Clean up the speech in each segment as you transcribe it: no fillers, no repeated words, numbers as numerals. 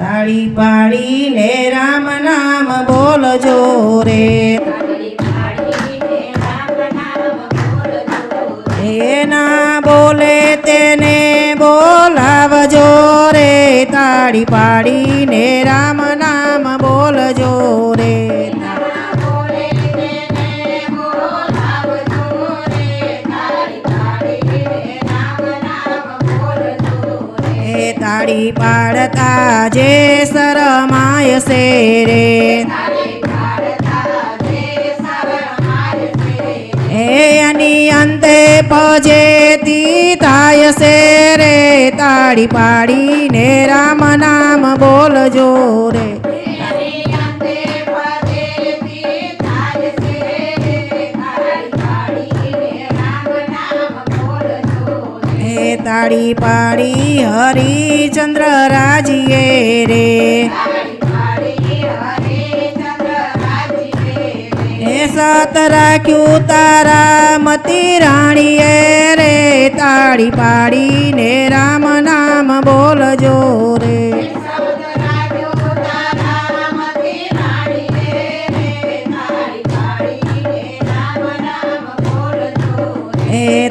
તાળી પાડીને રામ નામ બોલજો રે ના બોલે તેને બોલાવજો રે તાળી પાડીને રામ નામ બોલજો રે તાળી પાડતા જે શરમાય છે રે એની અંતે પજેતી થાય છે રે તાળી પાડીને રામ નામ બોલજો રે તાળી પાડી હરિચંદ્ર રાજીએ રે સત રાખ્યું તારા મતી રાણીએ રે તાળી પાડીને રામ નામ બોલજો રે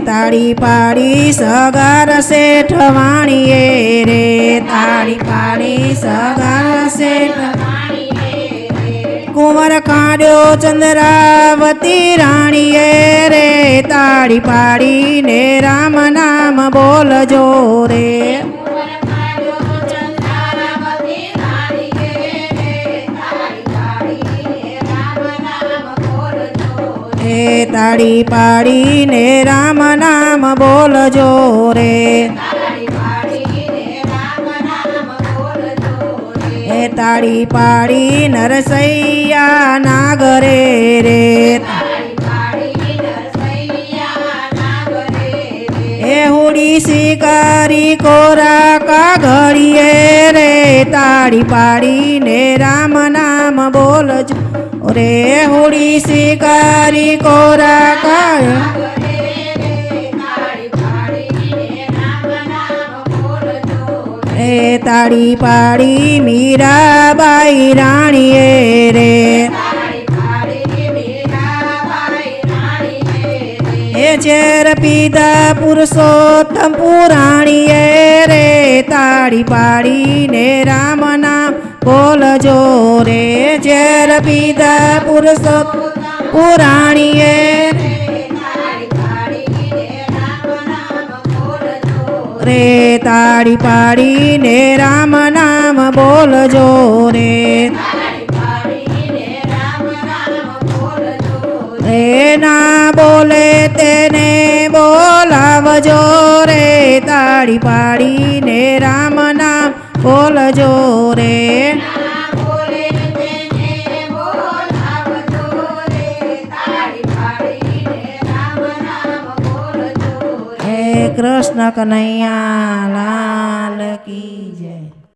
તાળી પાડી સગાર શેઠ વાણીએ રે તાળી પાડી સગાર શેઠ કુંવર કાઢ્યો ચંદ્રાવતી રાણીએ રે તાળી પાડીને રામ નામ બોલજો રે તાળી પાડીને રામ નામ બોલજો રે તાળી પાડી નરસૈયા નાગરે રે હુડી શિકારી કોરા કાગળીએ રે તાળી પાડીને રામ નામ બોલજો રે હુડી શિકારી કોરા કાળ તાળી પાડી મીરાબાઈ રાણીએ રે ઝેર પીધા પુરુષોત્તમ પુરાણીએ રે તાળી પાડીને રામ નામ બોલજો રે ઝેર પીધા પુરુષોત્તમ પુરાણીએ રે તાળી પાડીને રામ નામ બોલજો રે ના બોલે તેને બોલાવજો રે તાળી પાડીને રામ નામ બોલજો રે કૃષ્ણ કનૈયા લાલ કી